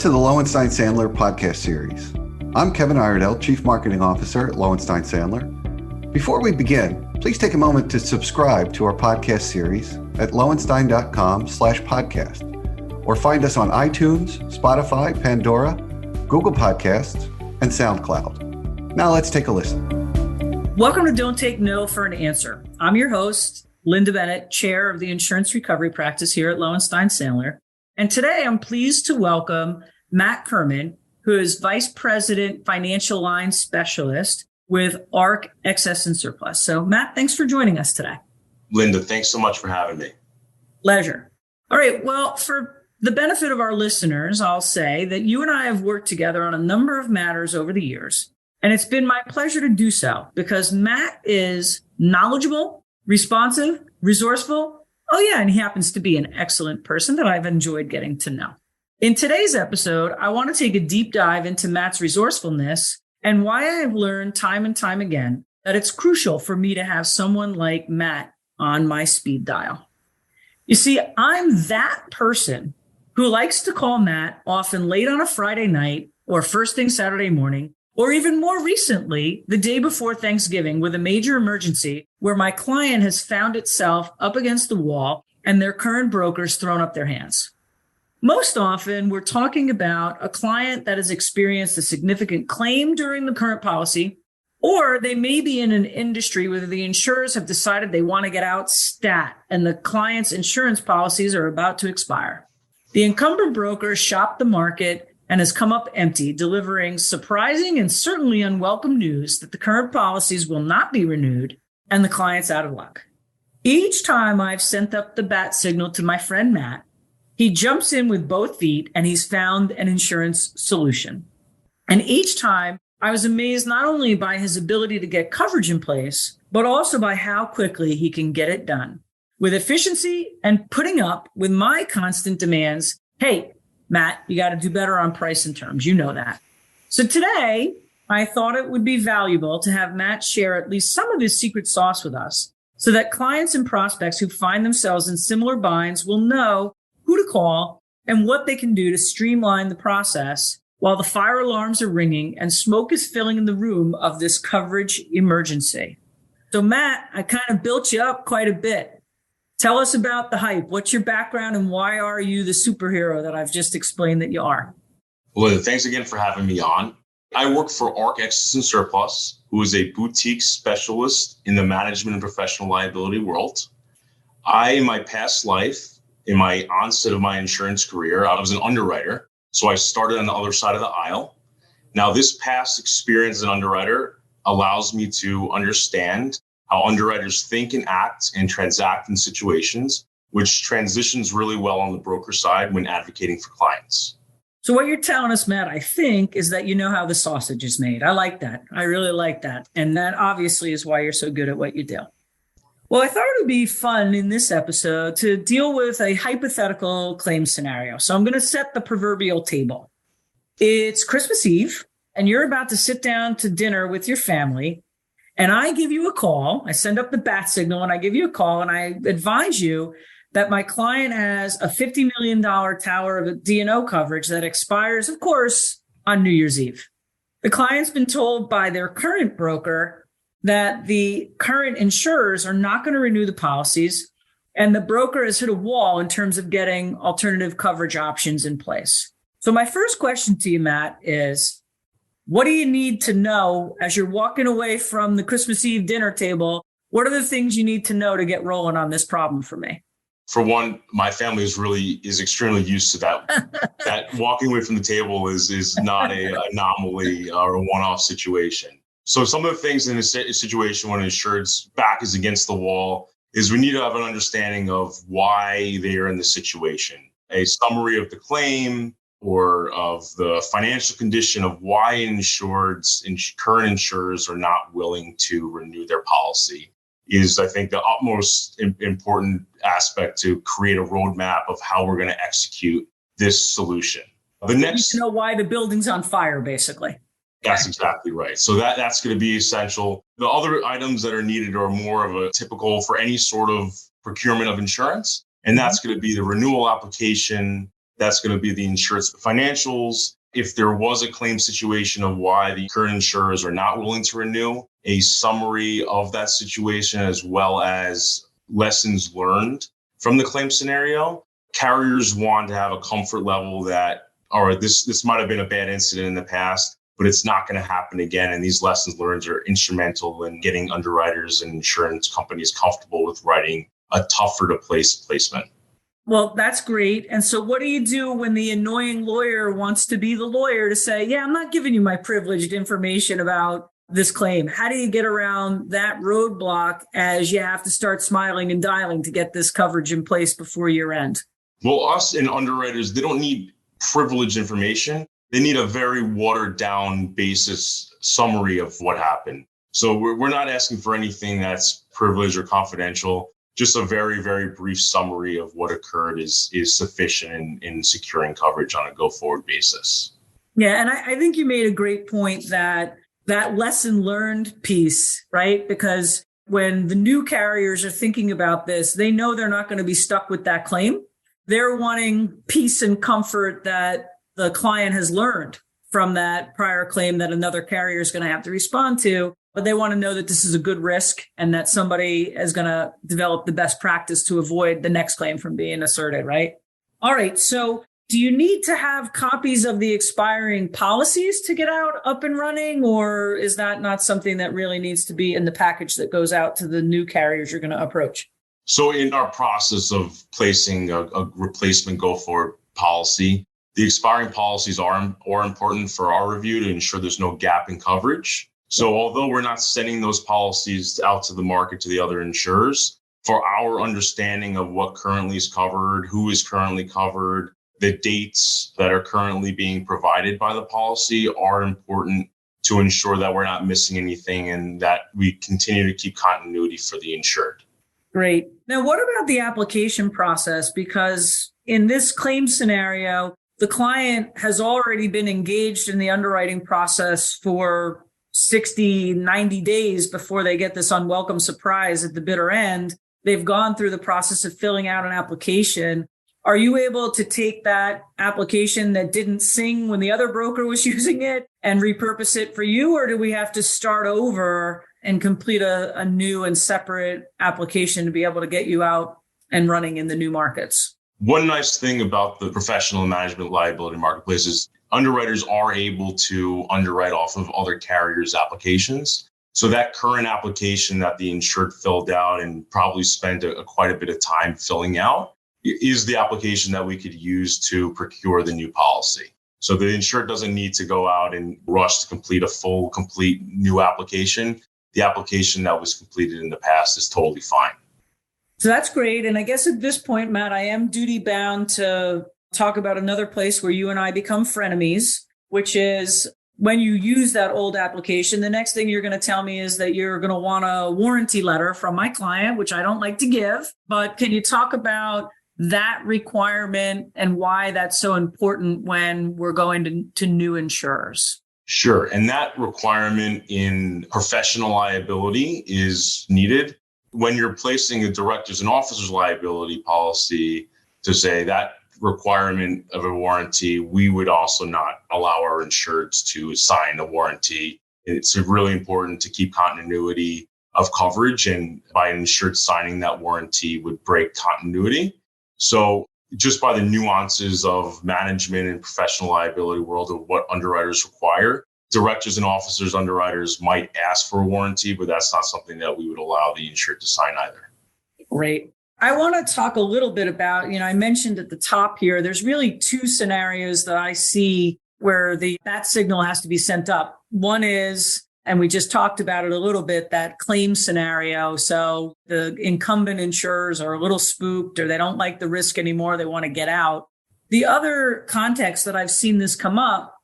to the Lowenstein Sandler podcast series. I'm Kevin Iredell, Chief Marketing Officer at Lowenstein Sandler. Before we begin, please take a moment to subscribe to our podcast series at lowenstein.com/podcast or find us on iTunes, Spotify, Pandora, Google Podcasts, and SoundCloud. Now let's take a listen. Welcome to Don't Take No for an Answer. I'm your host, Lynda Bennett, Chair of the Insurance Recovery Practice here at Lowenstein Sandler. And today I'm pleased to welcome Matt Kerman, who is Vice President Financial Line Specialist with ARC Excess and Surplus. So Matt, thanks for joining us today. Lynda, thanks so much for having me. Pleasure. All right. Well, for the benefit of our listeners, I'll say that you and I have worked together on a number of matters over the years. And it's been my pleasure to do so because Matt is knowledgeable, responsive, resourceful. Oh, yeah. And he happens to be an excellent person that I've enjoyed getting to know. In today's episode, I want to take a deep dive into Matt's resourcefulness and why I have learned time and time again that it's crucial for me to have someone like Matt on my speed dial. You see, I'm that person who likes to call Matt often late on a Friday night or first thing Saturday morning, or even more recently, the day before Thanksgiving with a major emergency where my client has found itself up against the wall and their current broker's thrown up their hands. Most often, we're talking about a client that has experienced a significant claim during the current policy, or they may be in an industry where the insurers have decided they want to get out stat and the client's insurance policies are about to expire. The incumbent broker shopped the market and has come up empty, delivering surprising and certainly unwelcome news that the current policies will not be renewed and the client's out of luck. Each time I've sent up the bat signal to my friend Matt, he jumps in with both feet and he's found an insurance solution. And each time I was amazed not only by his ability to get coverage in place, but also by how quickly he can get it done with efficiency and putting up with my constant demands. Hey, Matt, you got to do better on price and terms. You know that. So today, I thought it would be valuable to have Matt share at least some of his secret sauce with us so that clients and prospects who find themselves in similar binds will know who to call and what they can do to streamline the process while the fire alarms are ringing and smoke is filling in the room of this coverage emergency. So Matt, I kind of built you up quite a bit. Tell us about the hype. What's your background and why are you the superhero that I've just explained that you are? Well, thanks again for having me on. I work for ARC Excess and Surplus, who is a boutique specialist in the management and professional liability world. In my past life, in my onset of my insurance career, I was an underwriter. So I started on the other side of the aisle. Now, this past experience as an underwriter allows me to understand how underwriters think and act and transact in situations, which transitions really well on the broker side when advocating for clients. So what you're telling us, Matt, I think, is that you know how the sausage is made. I like that. I really like that. And that obviously is why you're so good at what you do. Well, I thought it would be fun in this episode to deal with a hypothetical claim scenario. So I'm going to set the proverbial table. It's Christmas Eve, and you're about to sit down to dinner with your family. And I give you a call. I send up the bat signal and I give you a call and I advise you that my client has a $50 million tower of D&O coverage that expires, of course, on New Year's Eve. The client's been told by their current broker that the current insurers are not going to renew the policies. And the broker has hit a wall in terms of getting alternative coverage options in place. So my first question to you, Matt, is, what do you need to know as you're walking away from the Christmas Eve dinner table? What are the things you need to know to get rolling on this problem for me? For one, my family is extremely used to that. That walking away from the table is not an anomaly or a one-off situation. So some of the things in a situation when an insured's back is against the wall is we need to have an understanding of why they are in the situation. A summary of the claim, or of the financial condition of why current insurers are not willing to renew their policy is, I think, the utmost important aspect to create a roadmap of how we're going to execute this solution. The next, you know why the building's on fire, basically. That's exactly right. So that's going to be essential. The other items that are needed are more of a typical for any sort of procurement of insurance. And that's going to be the renewal application, That's going to be the insurance financials. If there was a claim situation of why the current insurers are not willing to renew, a summary of that situation, as well as lessons learned from the claim scenario. Carriers want to have a comfort level that, all right, this might have been a bad incident in the past, but it's not going to happen again. And these lessons learned are instrumental in getting underwriters and insurance companies comfortable with writing a tougher to place placement. Well, that's great. And so what do you do when the annoying lawyer wants to be the lawyer to say, yeah, I'm not giving you my privileged information about this claim? How do you get around that roadblock as you have to start smiling and dialing to get this coverage in place before year end? Well, us and underwriters, they don't need privileged information. They need a very watered down basis summary of what happened. So we're not asking for anything that's privileged or confidential. Just a very, very brief summary of what occurred is sufficient in securing coverage on a go-forward basis. Yeah, and I think you made a great point that lesson learned piece, right? Because when the new carriers are thinking about this, they know they're not going to be stuck with that claim. They're wanting peace and comfort that the client has learned from that prior claim that another carrier is going to have to respond to. But they want to know that this is a good risk and that somebody is going to develop the best practice to avoid the next claim from being asserted, right? All right. So do you need to have copies of the expiring policies to get out up and running? Or is that not something that really needs to be in the package that goes out to the new carriers you're going to approach? So in our process of placing a replacement go-forward policy, the expiring policies are important for our review to ensure there's no gap in coverage. So although we're not sending those policies out to the market to the other insurers, for our understanding of what currently is covered, who is currently covered, the dates that are currently being provided by the policy are important to ensure that we're not missing anything and that we continue to keep continuity for the insured. Great. Now, what about the application process? Because in this claim scenario, the client has already been engaged in the underwriting process for 60, 90 days before they get this unwelcome surprise at the bitter end. They've gone through the process of filling out an application. Are you able to take that application that didn't sing when the other broker was using it and repurpose it for you? Or do we have to start over and complete a new and separate application to be able to get you out and running in the new markets? One nice thing about the professional management liability marketplace is underwriters are able to underwrite off of other carriers' applications. So that current application that the insured filled out and probably spent quite a bit of time filling out is the application that we could use to procure the new policy. So the insured doesn't need to go out and rush to complete a complete new application. The application that was completed in the past is totally fine. So that's great. And I guess at this point, Matt, I am duty bound to talk about another place where you and I become frenemies, which is when you use that old application, the next thing you're going to tell me is that you're going to want a warranty letter from my client, which I don't like to give. But can you talk about that requirement and why that's so important when we're going to new insurers? Sure. And that requirement in professional liability is needed. When you're placing a directors and officers liability policy, to say that requirement of a warranty, we would also not allow our insureds to sign a warranty. It's really important to keep continuity of coverage, and by an insured signing that warranty would break continuity. So just by the nuances of management and professional liability world of what underwriters require, directors and officers underwriters might ask for a warranty, but that's not something that we would allow the insured to sign either. Great. I want to talk a little bit about, I mentioned at the top here, there's really two scenarios that I see where the bat signal has to be sent up. One is, and we just talked about it a little bit, that claim scenario. So the incumbent insurers are a little spooked or they don't like the risk anymore. They want to get out. The other context that I've seen this come up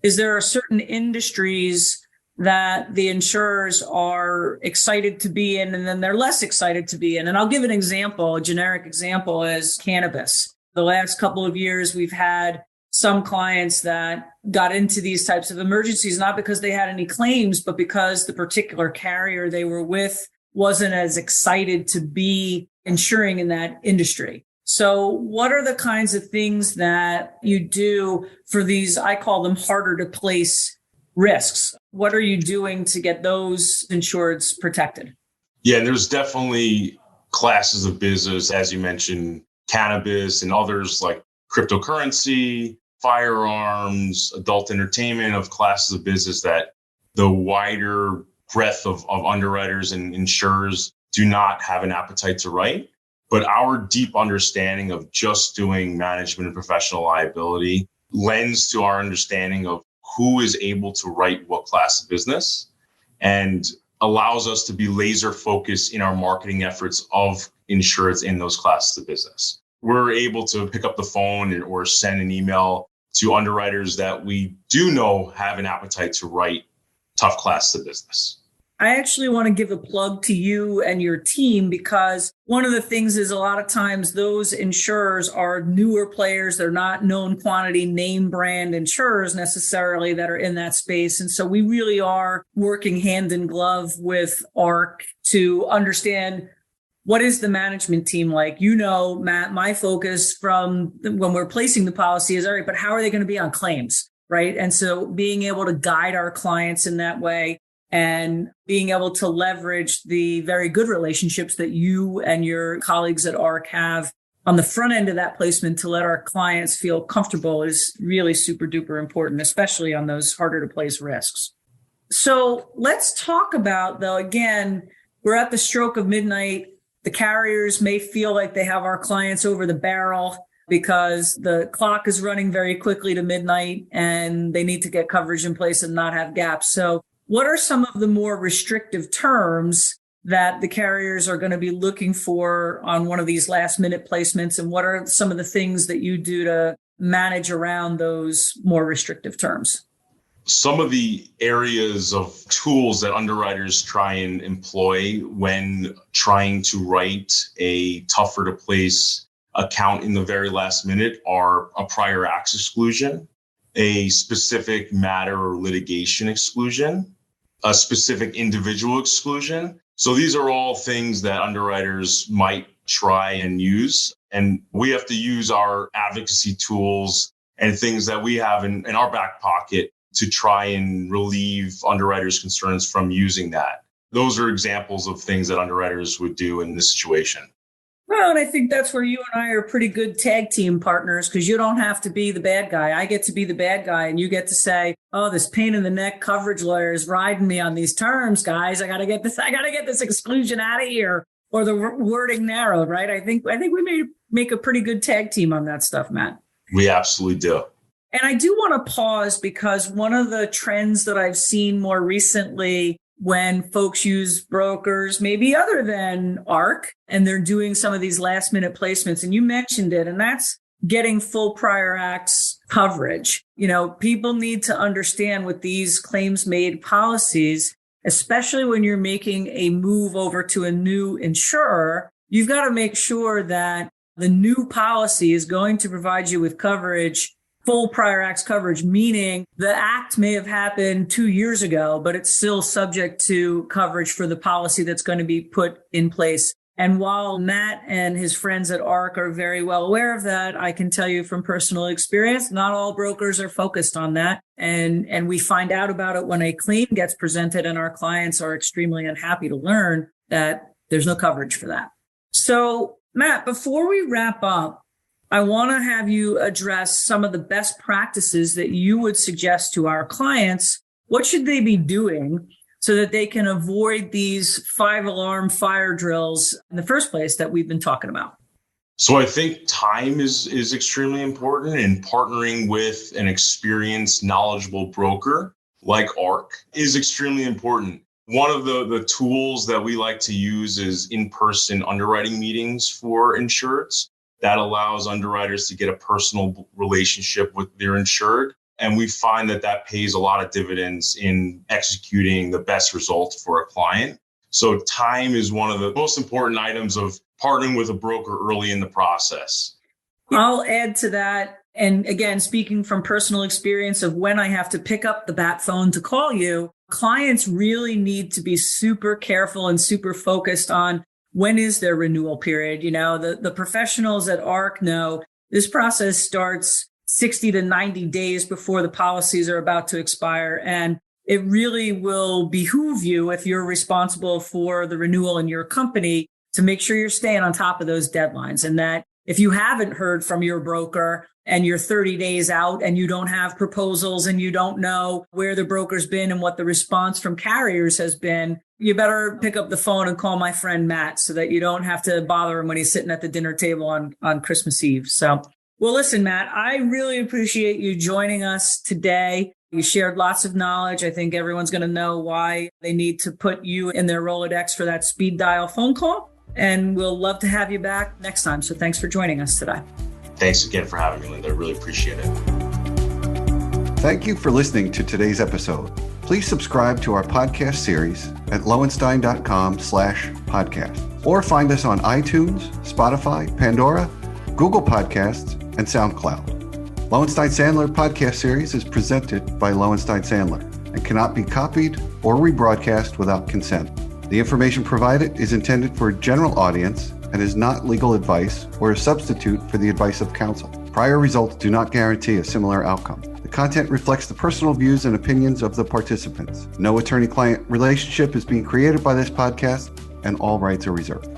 is there are certain industries that the insurers are excited to be in, and then they're less excited to be in. And I'll give an example. A generic example is cannabis. The last couple of years, we've had some clients that got into these types of emergencies, not because they had any claims, but because the particular carrier they were with wasn't as excited to be insuring in that industry. So what are the kinds of things that you do for these, I call them harder to place risks? What are you doing to get those insureds protected? Yeah, and there's definitely classes of business, as you mentioned, cannabis and others like cryptocurrency, firearms, adult entertainment, of classes of business that the wider breadth of underwriters and insurers do not have an appetite to write. But our deep understanding of just doing management and professional liability lends to our understanding of who is able to write what class of business and allows us to be laser focused in our marketing efforts of insurance in those classes of business. We're able to pick up the phone or send an email to underwriters that we do know have an appetite to write tough classes of business. I actually want to give a plug to you and your team, because one of the things is a lot of times those insurers are newer players. They're not known quantity name brand insurers necessarily that are in that space. And so we really are working hand in glove with ARC to understand what is the management team like. You know, Matt, my focus from when we're placing the policy is, all right, but how are they going to be on claims, right? And so being able to guide our clients in that way, and being able to leverage the very good relationships that you and your colleagues at ARC have on the front end of that placement to let our clients feel comfortable is really super duper important, especially on those harder to place risks. So let's talk about, though, again, we're at the stroke of midnight. The carriers may feel like they have our clients over the barrel because the clock is running very quickly to midnight and they need to get coverage in place and not have gaps. So what are some of the more restrictive terms that the carriers are going to be looking for on one of these last minute placements? And what are some of the things that you do to manage around those more restrictive terms? Some of the areas of tools that underwriters try and employ when trying to write a tougher to place account in the very last minute are a prior acts exclusion, a specific matter or litigation exclusion, a specific individual exclusion. So these are all things that underwriters might try and use. And we have to use our advocacy tools and things that we have in our back pocket to try and relieve underwriters' concerns from using that. Those are examples of things that underwriters would do in this situation. Well, and I think that's where you and I are pretty good tag team partners, because you don't have to be the bad guy. I get to be the bad guy and you get to say, oh, this pain in the neck coverage lawyer is riding me on these terms, guys. I got to get this exclusion out of here, or the wording narrowed, right? I think we may make a pretty good tag team on that stuff, Matt. We absolutely do. And I do want to pause, because one of the trends that I've seen more recently when folks use brokers, maybe other than ARC, and they're doing some of these last minute placements, and you mentioned it, and that's getting full prior acts coverage. You know, people need to understand with these claims made policies, especially when you're making a move over to a new insurer, you've got to make sure that the new policy is going to provide you with coverage, full prior acts coverage, meaning the act may have happened 2 years ago, but it's still subject to coverage for the policy that's going to be put in place. And while Matt and his friends at ARC are very well aware of that, I can tell you from personal experience, not all brokers are focused on that. And we find out about it when a claim gets presented, and our clients are extremely unhappy to learn that there's no coverage for that. So, Matt, before we wrap up, I want to have you address some of the best practices that you would suggest to our clients. What should they be doing so that they can avoid these 5-alarm fire drills in the first place that we've been talking about? So I think time is extremely important, and partnering with an experienced, knowledgeable broker like ARC is extremely important. One of the tools that we like to use is in-person underwriting meetings for insureds. That allows underwriters to get a personal relationship with their insured. And we find that pays a lot of dividends in executing the best result for a client. So time is one of the most important items of partnering with a broker early in the process. I'll add to that. And again, speaking from personal experience of when I have to pick up the bat phone to call you, clients really need to be super careful and super focused on when is their renewal period? You know, the professionals at ARC know this process starts 60 to 90 days before the policies are about to expire. And it really will behoove you, if you're responsible for the renewal in your company, to make sure you're staying on top of those deadlines. And that if you haven't heard from your broker and you're 30 days out and you don't have proposals and you don't know where the broker's been and what the response from carriers has been, you better pick up the phone and call my friend Matt so that you don't have to bother him when he's sitting at the dinner table on Christmas Eve. So, well, listen, Matt, I really appreciate you joining us today. You shared lots of knowledge. I think everyone's going to know why they need to put you in their Rolodex for that speed dial phone call. And we'll love to have you back next time. So thanks for joining us today. Thanks again for having me, Lynda. I really appreciate it. Thank you for listening to today's episode. Please subscribe to our podcast series at lowenstein.com/podcast or find us on iTunes, Spotify, Pandora, Google Podcasts, and SoundCloud. Lowenstein Sandler podcast series is presented by Lowenstein Sandler and cannot be copied or rebroadcast without consent. The information provided is intended for a general audience and is not legal advice or a substitute for the advice of counsel. Prior results do not guarantee a similar outcome. The content reflects the personal views and opinions of the participants. No attorney-client relationship is being created by this podcast, and all rights are reserved.